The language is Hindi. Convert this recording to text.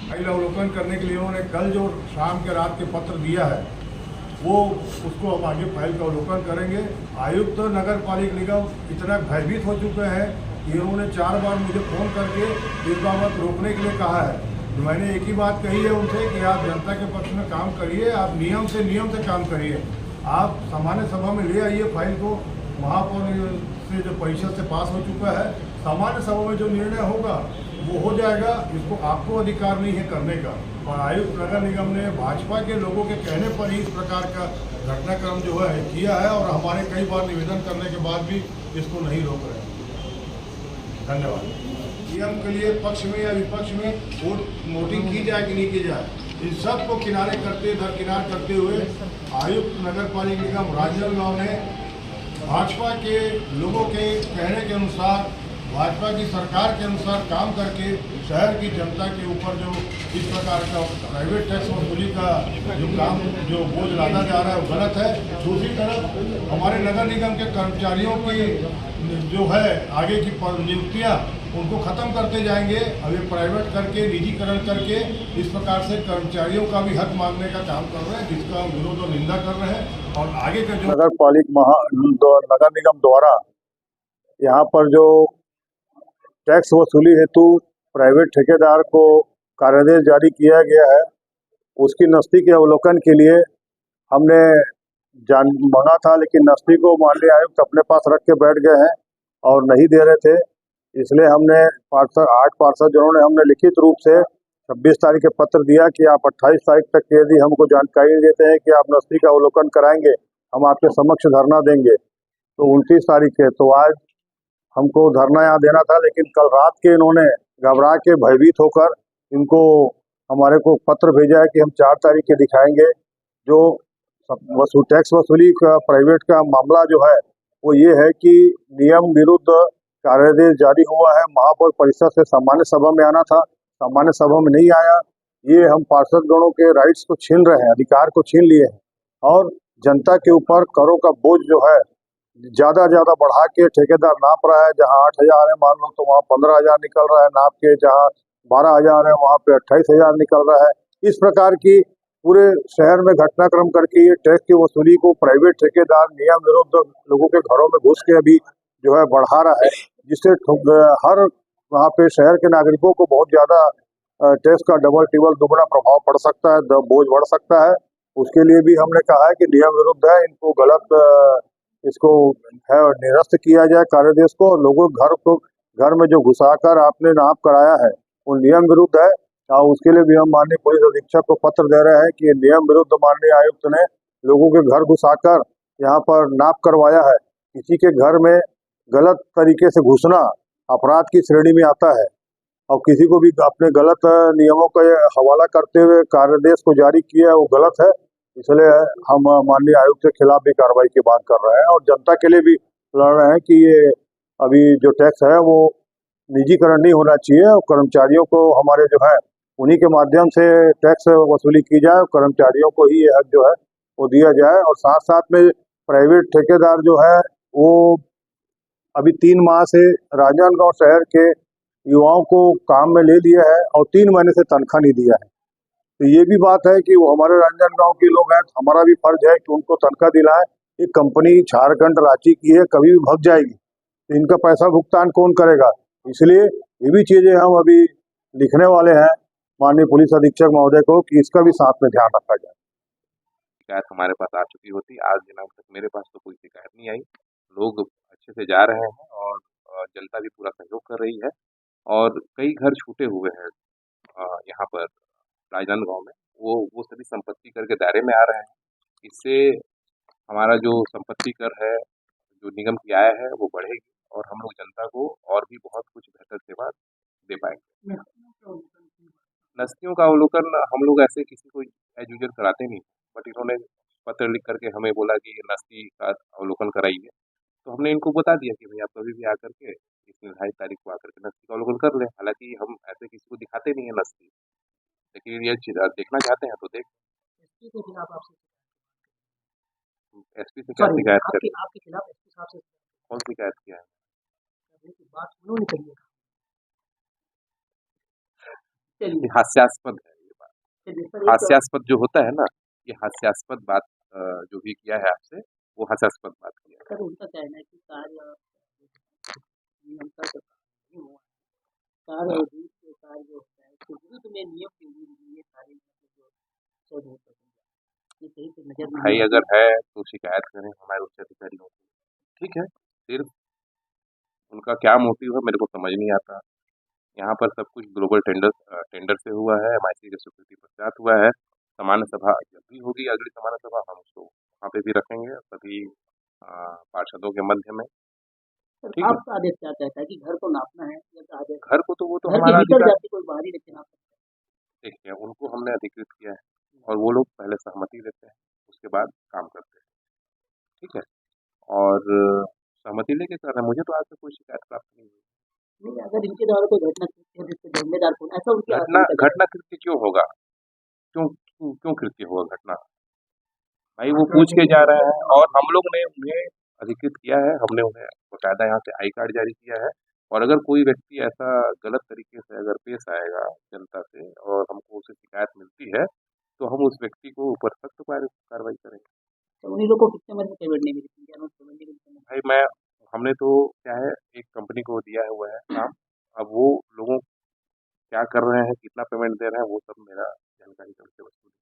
फाइल अवलोकन करने के लिए उन्होंने कल जो शाम के रात के पत्र दिया है वो उसको अब आगे फाइल का अवलोकन करेंगे। आयुक्त नगर पालिक निगम इतना भयभीत हो चुके हैं कि उन्होंने 4 बार मुझे फ़ोन करके इस बाबत रोकने के लिए कहा है। तो मैंने एक ही बात कही है उनसे कि आप जनता के पक्ष में काम करिए, आप नियम से काम करिए। आप सामान्य सभा में ले आइए फाइल को। महापौर से जो परिषद से पास हो चुका है, सामान्य सभा में जो निर्णय होगा वो हो जाएगा। इसको आपको अधिकार नहीं है करने का। और आयुक्त नगर निगम ने भाजपा के लोगों के कहने पर ही इस प्रकार का घटनाक्रम जो है किया है, और हमारे कई बार निवेदन करने के बाद भी इसको नहीं रोक रहे हैं। धन्यवाद। नियम के लिए पक्ष में या विपक्ष में वोटिंग की जाए कि नहीं की जाए, इन सब को दरकिनार करते हुए आयुक्त नगर पालिक निगम राजनांदगांव ने भाजपा के लोगों के कहने के अनुसार, भाजपा की सरकार के अनुसार काम करके शहर की जनता के ऊपर जो इस प्रकार का प्राइवेट टैक्स वसूली का जो काम जो बोझ लादा जा रहा है वो गलत है। दूसरी तरफ हमारे नगर निगम के कर्मचारियों की जो है आगे की नियुक्तियाँ उनको ख़त्म करते जाएंगे। अभी प्राइवेट करके निजीकरण करके इस प्रकार से कर्मचारियों का भी हक मांगने का काम कर रहे हैं, जिसका विरोध और निंदा कर रहे हैं। और आगे का जो नगर पालिक नगर निगम द्वारा यहाँ पर जो टैक्स वसूली हेतु प्राइवेट ठेकेदार को कार्यादेश जारी किया गया है, उसकी नस्ती के अवलोकन के लिए हमने मांगा था, लेकिन नस्ती को माननीय आयुक्त अपने पास रख के बैठ गए हैं और नहीं दे रहे थे। इसलिए हमने 8 पार्षद जिन्होंने हमने लिखित रूप से 26 तारीख के पत्र दिया कि आप 28 तारीख तक यदि हमको जानकारी देते हैं कि आप नस्ती का अवलोकन कराएंगे, हम आपके समक्ष धरना देंगे। तो 29 तारीख है, तो आज हमको धरना यहाँ देना था, लेकिन कल रात के इन्होंने घबरा के भयभीत होकर इनको हमारे को पत्र भेजा है कि हम 4 तारीख के दिखाएंगे। जो टैक्स वसूली का प्राइवेट का मामला जो है वो ये है कि नियम विरुद्ध कार्यादेश जारी हुआ है। महापौर परिषद से सामान्य सभा में आना था, सामान्य सभा में नहीं आया। ये हम पार्षद गणों के राइट्स को छीन रहे हैं, अधिकार को छीन लिए हैं, और जनता के ऊपर करों का बोझ जो है ज्यादा बढ़ा के ठेकेदार नाप रहा है। जहां 8,000 है मान लो तो वहाँ 15,000 निकल रहा है नाप के, जहाँ 12,000 है वहाँ पे 28,000 निकल रहा है। इस प्रकार की पूरे शहर में घटनाक्रम करके ये टैक्स की वसूली को प्राइवेट ठेकेदार नियम विरुद्ध लोगों के घरों में घुस के अभी जो है बढ़ा रहा है, जिससे हर वहाँ पे शहर के नागरिकों को बहुत ज्यादा टैक्स का डबल टिबल दुगना प्रभाव पड़ सकता है, बोझ बढ़ सकता है। उसके लिए भी हमने कहा है कि नियम विरुद्ध है, इनको गलत इसको है निरस्त किया जाए कार्यादेश को। लोगों घर में जो घुसाकर आपने नाप कराया है वो नियम विरुद्ध है, और उसके लिए भी हम माननीय पुलिस अधीक्षक को पत्र दे रहे हैं कि ये नियम विरुद्ध माननीय आयुक्त ने लोगों के घर घुसाकर यहाँ पर नाप करवाया है। किसी के घर में गलत तरीके से घुसना अपराध की श्रेणी में आता है, और किसी को भी अपने गलत नियमों का हवाला करते हुए कार्यादेश को जारी किया है वो गलत है। इसलिए हम माननीय आयुक्त के खिलाफ भी कार्रवाई की बात कर रहे हैं, और जनता के लिए भी लड़ रहे हैं कि ये अभी जो टैक्स है वो निजीकरण नहीं होना चाहिए, और कर्मचारियों को हमारे जो है उन्हीं के माध्यम से टैक्स वसूली की जाए, कर्मचारियों को ही ये हक जो है वो दिया जाए। और साथ साथ में प्राइवेट ठेकेदार जो है वो अभी 3 माह से राजनांदगांव शहर के युवाओं को काम में ले लिया है और 3 महीने से तनख्वाह नहीं दिया है। तो ये भी बात है कि वो हमारे राजनांदगांव के लोग हैं, हमारा भी फर्ज है कि उनको तनख्वाह दिलाएं। ये कंपनी झारखंड रांची की है, कभी भी भग जाएगी, तो इनका पैसा भुगतान कौन करेगा? इसलिए ये भी चीजें हम अभी लिखने वाले हैं माननीय पुलिस अधीक्षक महोदय को कि इसका भी साथ में ध्यान रखा जाए। शिकायत हमारे पास आ चुकी होती, आज दिनांक तक मेरे पास तो कोई शिकायत नहीं आई। लोग अच्छे से जा रहे हैं और जनता भी पूरा सहयोग कर रही है, और कई घर छूटे हुए हैं यहाँ पर राजनांदगांव में, वो सभी संपत्ति कर के दायरे में आ रहे हैं। इससे हमारा जो संपत्ति कर है, जो निगम की आय है वो बढ़ेगी, और हम लोग जनता को और भी बहुत कुछ बेहतर सेवा दे पाएंगे। नस्तियों का अवलोकन हम लोग ऐसे किसी को एज यूजुअल कराते नहीं, बट इन्होंने पत्र लिख करके हमें बोला कि ये नस्ती का अवलोकन कराइए, तो हमने इनको बता दिया कि भाई आप कभी भी आकर के इस निर्धारित तारीख को आकर के नस्ती का अवलोकन कर लें। हालांकि हम ऐसे किसी को दिखाते नहीं है नस्ती, लेकिन ये देखना चाहते हैं तो देख। एसपी के खिलाफ आपसे एसपी से क्या शिकायत आपके करें? आपके खिलाफ एसपी साहब से कौन शिकायत किया है? लेकिन बात उन्होंने कही है। ये चलिए, हास्यास्पद है ये बात। चलिए सर एक हास्यास्पद जो होता है ना, ये हास्यास्पद बात जो भी किया है आपसे, वो हास्यास्पद बात किया है। सर उनका कहना है कि कार्य नियम का जो नहीं हुआ है, कार्य अवधि के कार्य जो होता है उसके विरुद्ध में नियम के विरुद्ध ये सारे मतलब जो सब हो सकेंगे। ये सही से नजर नहीं भाई आती। अगर है तो शिकायत करें हमारे उच्च अधिकारियों को, ठीक है? सिर्फ उनका क्या मोटिव है मेरे को समझ नहीं आता। यहाँ पर सब कुछ ग्लोबल टेंडर से हुआ है, एमआईसी की स्वीकृति पश्चात हुआ है। सामान्य सभा जब भी होगी अगली सामान्य सभा हम उसको वहाँ पे भी रखेंगे सभी पार्षदों के मध्य में, सर ठीक है? आपका आदेश क्या कहता है कि घर को नापना है या आदेश घर को तो वो तो घर के हमारा भीतर अधिकार, जाके कोई बाहरी लेके नाप सकता देखिए उनको हमने अधिकृत किया है और वो लोग पहले सहमति देते हैं, उसके बाद काम करते हैं, ठीक है? और सहमति लेके कर रहे हैं, मुझे तो आज तक कोई शिकायत प्राप्त नहीं हुई। है। नहीं, अगर इनके द्वारा कोई घटना कृत्य है जिससे जिम्मेदार कौन, ऐसा उनकी घटना आशंका जताई। घटना कृत्य क्यों होगा? क्यों कृत्य होगा घटना? भाई वो पूछ के जा रहे हैं और हम लोग ने उन्हें अधिकृत किया है, हमने उन्हें बकायदा यहाँ से आई कार्ड जारी किया है। और अगर कोई व्यक्ति ऐसा गलत तरीके से अगर पेश आएगा जनता से और हमको उसे शिकायत मिलती है, तो हम उस व्यक्ति को ऊपर सख्त कार्रवाई करेंगे। तो उन्हीं लोग को कितने महीने पेमेंट नहीं मिली, 50 पेमेंट नहीं मिली। भाई हमने तो क्या है एक कंपनी को दिया हुआ है काम, अब वो लोगों क्या कर रहे हैं, कितना पेमेंट दे रहे हैं, वो सब मेरा जानकारी का विषय वस्तु नहीं।